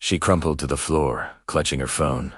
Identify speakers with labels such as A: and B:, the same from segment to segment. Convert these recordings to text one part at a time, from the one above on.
A: She crumpled to the floor, clutching her phone.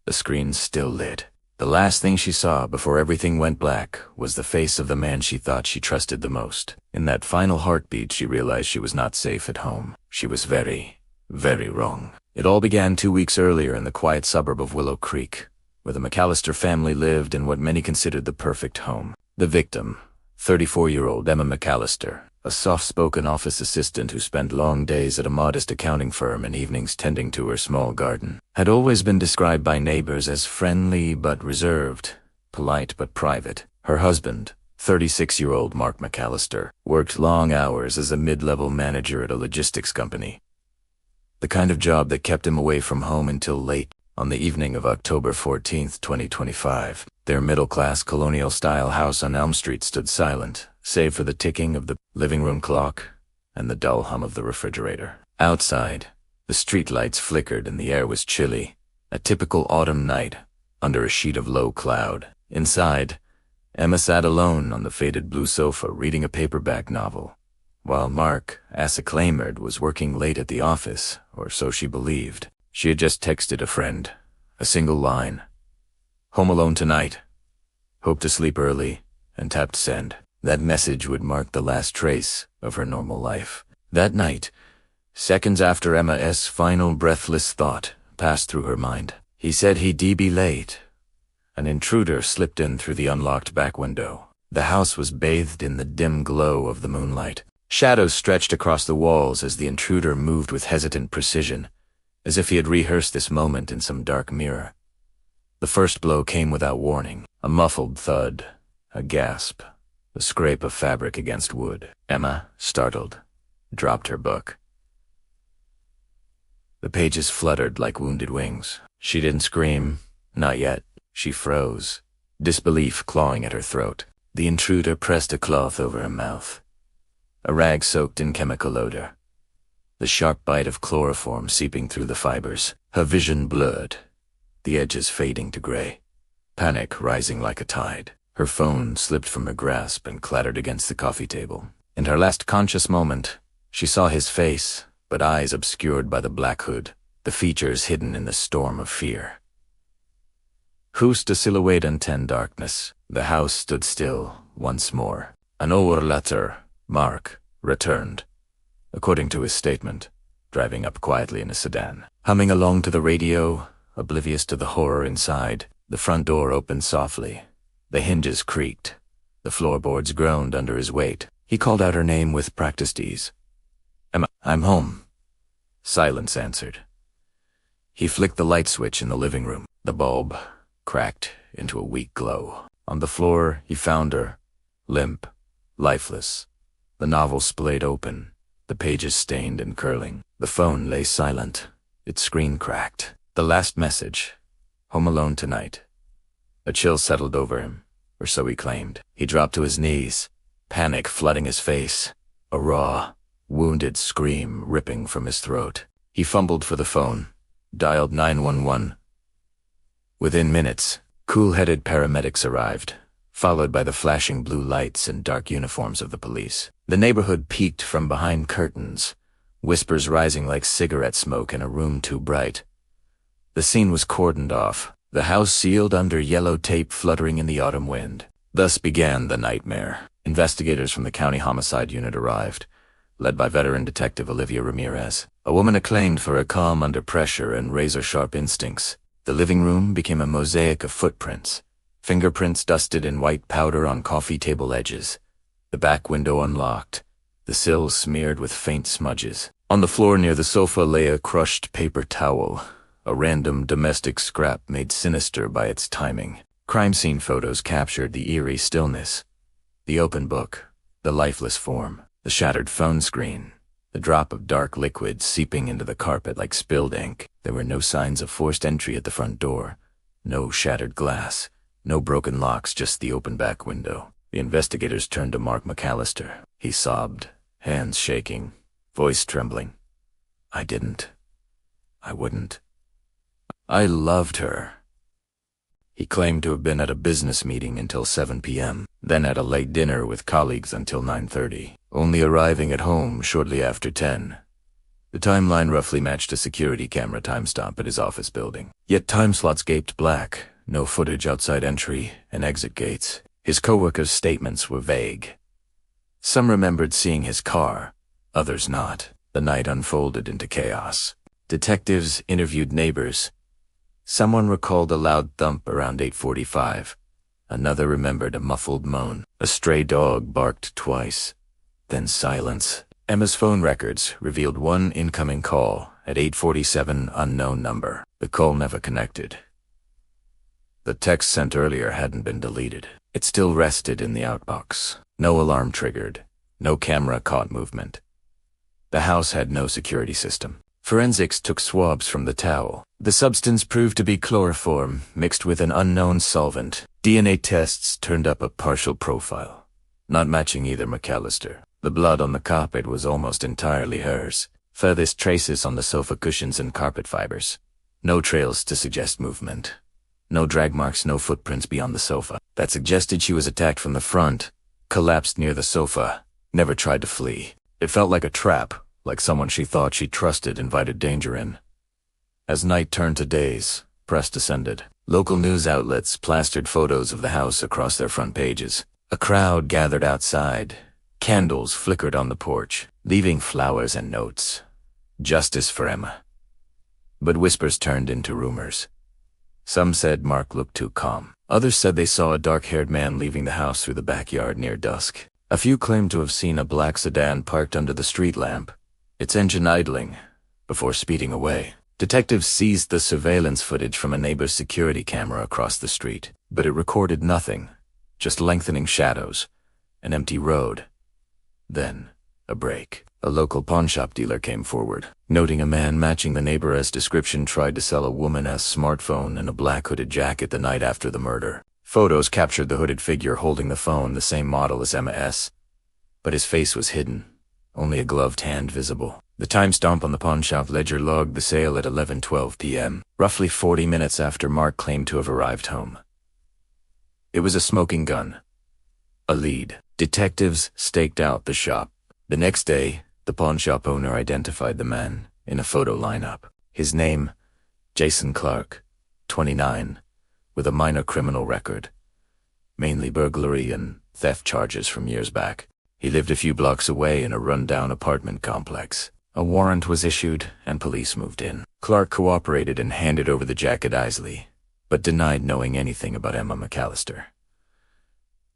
A: The screen still lit. The last thing she saw before everything went black was the face of the man she thought she trusted the most. In that final heartbeat, she realized she was not safe at home. She was very, very wrong. It all began 2 weeks earlier in the quiet suburb of Willow Creek, where the McAllister family lived in what many considered the perfect home. The victim, 34-year-old Emma McAllister, a soft-spoken office assistant who spent long days at a modest accounting firm and evenings tending to her small garden, had always been described by neighbors as friendly but reserved, polite but private. Her husband, 36-year-old Mark McAllister, worked long hours as a mid-level manager at a logistics company, the kind of job that kept him away from home until late. On the evening of October 14, 2025, their middle-class colonial-style house on Elm Street stood silent, save for the ticking of the living room clock and the dull hum of the refrigerator. Outside, the streetlights flickered and the air was chilly, a typical autumn night under a sheet of low cloud. Inside, Emma sat alone on the faded blue sofa reading a paperback novel, while Mark, as acclaimed, was working late at the office, or so she believed. She had just texted a friend, a single line. "Home alone tonight. Hope to sleep early," and tapped send. That message would mark the last trace of her normal life. That night, seconds after Emma's final breathless thought passed through her mind, "He said he'd be late." An intruder slipped in through the unlocked back window. The house was bathed in the dim glow of the moonlight. Shadows stretched across the walls as the intruder moved with hesitant precision, as if he had rehearsed this moment in some dark mirror. The first blow came without warning, a muffled thud, a gasp, the scrape of fabric against wood. Emma, startled, dropped her book. The pages fluttered like wounded wings. She didn't scream, not yet. She froze, disbelief clawing at her throat. The intruder pressed a cloth over her mouth, a rag soaked in chemical odor, the sharp bite of chloroform seeping through the fibers. Her vision blurred, the edges fading to gray, panic rising like a tide. Her phone slipped from her grasp and clattered against the coffee table. In her last conscious moment, she saw his face, but eyes obscured by the black hood, the features hidden in the storm of fear. Just a silhouette in ten darkness. The house stood still once more. An hour later, Mark returned, according to his statement, driving up quietly in a sedan. Humming along to the radio, oblivious to the horror inside, the front door opened softly. The hinges creaked. The floorboards groaned under his weight. He called out her name with practiced ease. "Emma, I'm home." Silence answered. He flicked the light switch in the living room. The bulb cracked into a weak glow. On the floor, he found her, limp, lifeless, the novel splayed open, the pages stained and curling. The phone lay silent, its screen cracked. The last message, "Home alone tonight." A chill settled over him, or so he claimed. He dropped to his knees, panic flooding his face, a raw, wounded scream ripping from his throat. He fumbled for the phone, dialed 911. Within minutes, cool-headed paramedics arrived, followed by the flashing blue lights and dark uniforms of the police. The neighborhood peeked from behind curtains, whispers rising like cigarette smoke in a room too bright. The scene was cordoned off, the house sealed under yellow tape fluttering in the autumn wind. Thus began the nightmare. Investigators from the county homicide unit arrived, led by veteran detective Olivia Ramirez, a woman acclaimed for her calm under pressure and razor-sharp instincts. The living room became a mosaic of footprints, fingerprints dusted in white powder on coffee table edges, the back window unlocked, the sills smeared with faint smudges. On the floor near the sofa lay a crushed paper towel, a random domestic scrap made sinister by its timing. Crime scene photos captured the eerie stillness, the open book, the lifeless form, the shattered phone screen, the drop of dark liquid seeping into the carpet like spilled ink. There were no signs of forced entry at the front door, no shattered glass, no broken locks, just the open back window. The investigators turned to Mark McAllister. He sobbed, hands shaking, voice trembling. "I wouldn't. I loved her." He claimed to have been at a business meeting until 7 p.m., then at a late dinner with colleagues until 9:30, only arriving at home shortly after 10. The timeline roughly matched a security camera timestamp at his office building. Yet time slots gaped black, no footage outside entry and exit gates. His coworkers' statements were vague. Some remembered seeing his car, others not. The night unfolded into chaos. Detectives interviewed neighbors. Someone recalled a loud thump around 8:45. Another remembered a muffled moan. A stray dog barked twice. Then silence. Emma's phone records revealed one incoming call at 8:47, unknown number. The call never connected. The text sent earlier hadn't been deleted. It still rested in the outbox. No alarm triggered. No camera caught movement. The house had no security system. Forensics took swabs from the towel. The substance proved to be chloroform mixed with an unknown solvent. DNA tests turned up a partial profile, not matching either McAllister. The blood on the carpet was almost entirely hers. Furthest traces on the sofa cushions and carpet fibers. No trails to suggest movement. No drag marks, no footprints beyond the sofa. That suggested she was attacked from the front, collapsed near the sofa, never tried to flee. It felt like a trap, like someone she thought she trusted invited danger in. As night turned to days, press descended. Local news outlets plastered photos of the house across their front pages. A crowd gathered outside. Candles flickered on the porch, leaving flowers and notes. Justice for Emma. But whispers turned into rumors. Some said Mark looked too calm. Others said they saw a dark-haired man leaving the house through the backyard near dusk. A few claimed to have seen a black sedan parked under the street lamp, its engine idling, before speeding away. Detectives seized the surveillance footage from a neighbor's security camera across the street, but it recorded nothing, just lengthening shadows, an empty road. Then, a break. A local pawnshop dealer came forward, noting a man matching the neighbor's description tried to sell a woman's smartphone and a black hooded jacket the night after the murder. Photos captured the hooded figure holding the phone, the same model as Emma S. But his face was hidden, only a gloved hand visible. The timestamp on the pawnshop ledger logged the sale at 11:12 p.m., roughly 40 minutes after Mark claimed to have arrived home. It was a smoking gun. A lead. Detectives staked out the shop. The next day, the pawnshop owner identified the man in a photo lineup. His name, Jason Clark, 29, with a minor criminal record, mainly burglary and theft charges from years back. He lived a few blocks away in a rundown apartment complex. A warrant was issued and police moved in. Clark cooperated and handed over the jacket Isley, but denied knowing anything about Emma McAllister.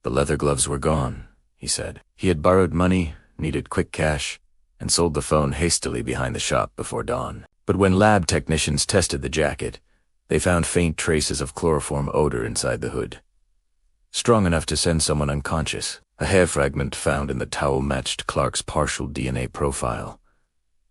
A: The leather gloves were gone, he said. He had borrowed money, needed quick cash, and sold the phone hastily behind the shop before dawn. But when lab technicians tested the jacket, they found faint traces of chloroform odor inside the hood. Strong enough to send someone unconscious. A hair fragment found in the towel matched Clark's partial DNA profile.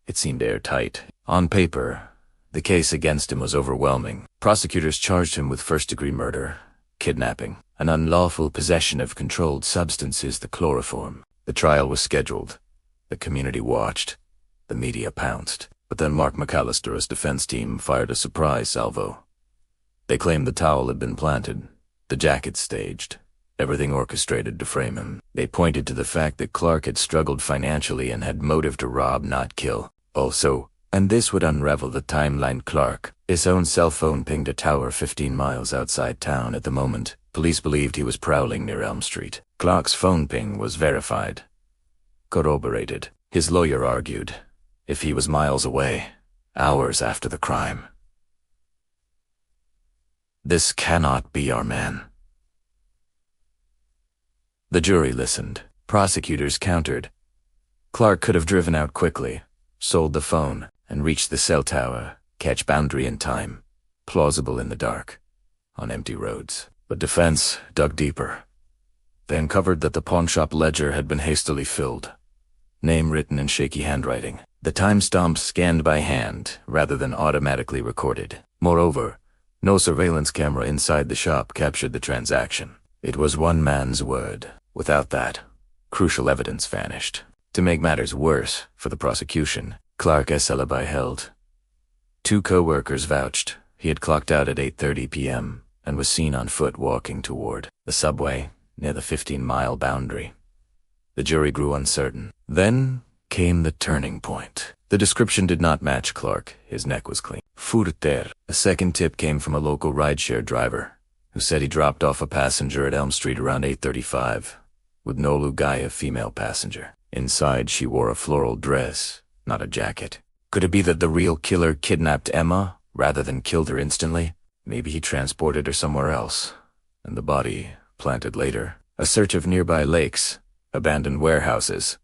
A: It seemed airtight. On paper, the case against him was overwhelming. Prosecutors charged him with first-degree murder, kidnapping, and unlawful possession of controlled substances, the chloroform. The trial was scheduled. The community watched. The media pounced. But then Mark McAllister's defense team fired a surprise salvo. They claimed the towel had been planted, the jacket staged, everything orchestrated to frame him. They pointed to the fact that Clark had struggled financially and had motive to rob, not kill. Also, and this would unravel the timeline, Clark, his own cell phone pinged a tower 15 miles outside town at the moment. Police believed he was prowling near Elm Street. Clark's phone ping was verified. Corroborated. His lawyer argued, if he was miles away, hours after the crime. This cannot be our man. The jury listened. Prosecutors countered. Clark could have driven out quickly, sold the phone, and reached the cell tower, catch Boundary in time, plausible in the dark, on empty roads. But defense dug deeper. They uncovered that the pawnshop ledger had been hastily filled. Name written in shaky handwriting. The timestamp scanned by hand rather than automatically recorded. Moreover, no surveillance camera inside the shop captured the transaction. It was one man's word. Without that, crucial evidence vanished. To make matters worse for the prosecution, Clark's alibi held. 2 co-workers vouched he had clocked out at 8:30 p.m. and was seen on foot walking toward the subway near the 15-mile boundary. The jury grew uncertain. Then came the turning point. The description did not match Clark. His neck was clean. Furter. A second tip came from a local rideshare driver, who said he dropped off a passenger at Elm Street around 8:35, with Nolu Gaia, female passenger. Inside, she wore a floral dress, not a jacket. Could it be that the real killer kidnapped Emma, rather than killed her instantly? Maybe he transported her somewhere else, and the body planted later. A search of nearby lakes, abandoned warehouses,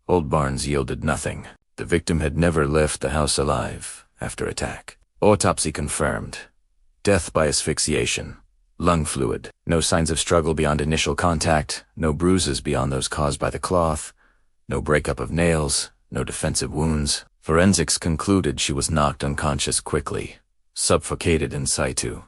A: old barns yielded nothing. The victim had never left the house alive after attack. Autopsy confirmed. Death by asphyxiation. Lung fluid. No signs of struggle beyond initial contact. No bruises beyond those caused by the cloth. No breakup of nails. No defensive wounds. Forensics concluded she was knocked unconscious quickly. Suffocated in situ.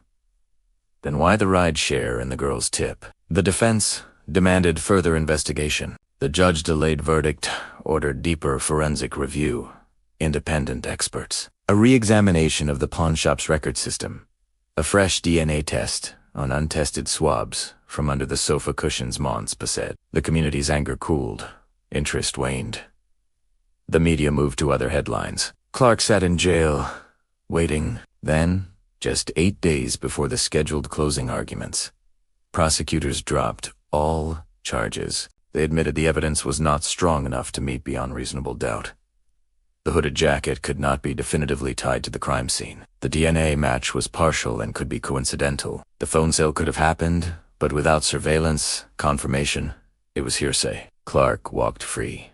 A: Then why the rideshare and the girl's tip? The defense demanded further investigation. The judge delayed verdict, ordered deeper forensic review, independent experts, a re-examination of the pawnshop's record system, a fresh DNA test on untested swabs from under the sofa cushions, Mons said. The community's anger cooled, interest waned. The media moved to other headlines. Clark sat in jail, waiting. Then, just 8 days before the scheduled closing arguments, prosecutors dropped all charges. They admitted the evidence was not strong enough to meet beyond reasonable doubt. The hooded jacket could not be definitively tied to the crime scene. The DNA match was partial and could be coincidental. The phone sale could have happened, but without surveillance, confirmation, it was hearsay. Clark walked free.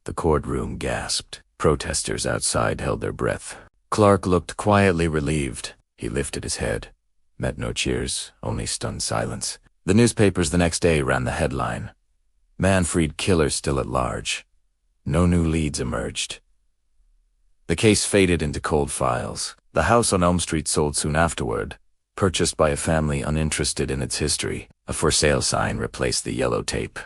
A: The courtroom gasped. Protesters outside held their breath. Clark looked quietly relieved. He lifted his head. Met no cheers, only stunned silence. The newspapers the next day ran the headline, "Man-freed killer still at large." No new leads emerged. The case faded into cold files. The house on Elm Street sold soon afterward, purchased by a family uninterested in its history. A for sale sign replaced the yellow tape.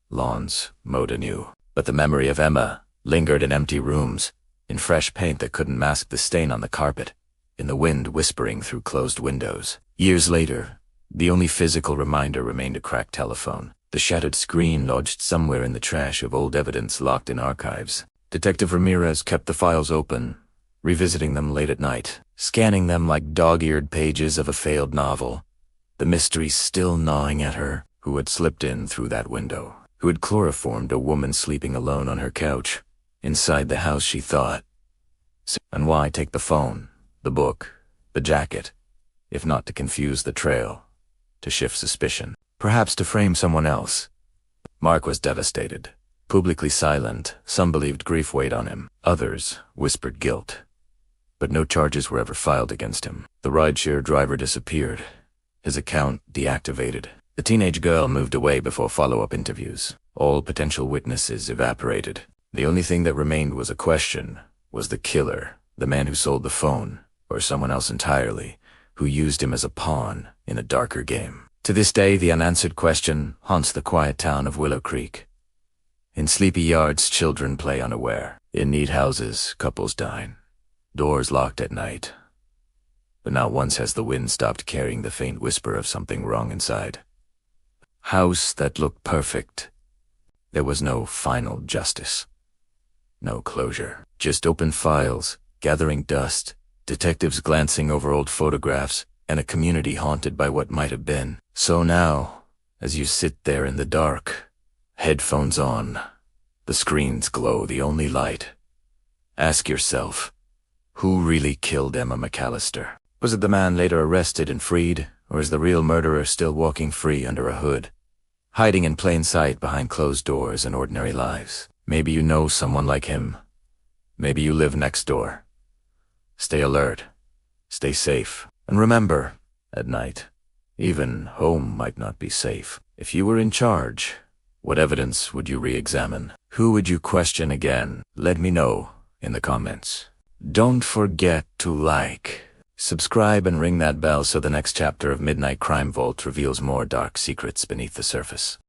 A: Lawns mowed anew. But the memory of Emma lingered in empty rooms, in fresh paint that couldn't mask the stain on the carpet, in the wind whispering through closed windows. Years later, the only physical reminder remained a cracked telephone, the shattered screen lodged somewhere in the trash of old evidence locked in archives. Detective Ramirez kept the files open, revisiting them late at night, scanning them like dog-eared pages of a failed novel, the mystery still gnawing at her. Who had slipped in through that window? Who had chloroformed a woman sleeping alone on her couch, inside the house, she thought? And why take the phone, the book, the jacket, if not to confuse the trail? To shift suspicion, perhaps to frame someone else. Mark was devastated, publicly silent. Some believed grief weighed on him. Others whispered guilt. But no charges were ever filed against him. The rideshare driver disappeared, his account deactivated. The teenage girl moved away before follow-up interviews. All potential witnesses evaporated. The only thing that remained was a question. Was the killer the man who sold the phone, or someone else entirely, who used him as a pawn in a darker game? To this day, the unanswered question haunts the quiet town of Willow Creek. In sleepy yards, children play unaware. In neat houses, couples dine. Doors locked at night. But not once has the wind stopped carrying the faint whisper of something wrong inside. House that looked perfect. There was no final justice. No closure. Just open files, gathering dust, detectives glancing over old photographs, and a community haunted by what might have been. So now, as you sit there in the dark, headphones on, the screens glow the only light, ask yourself, who really killed Emma McAllister? Was it the man later arrested and freed, or is the real murderer still walking free under a hood, hiding in plain sight behind closed doors and ordinary lives? Maybe you know someone like him. Maybe you live next door. Stay alert. Stay safe. And remember, at night, even home might not be safe. If you were in charge, what evidence would you re-examine? Who would you question again? Let me know in the comments. Don't forget to like, subscribe, and ring that bell so the next chapter of Midnight Crime Vault reveals more dark secrets beneath the surface.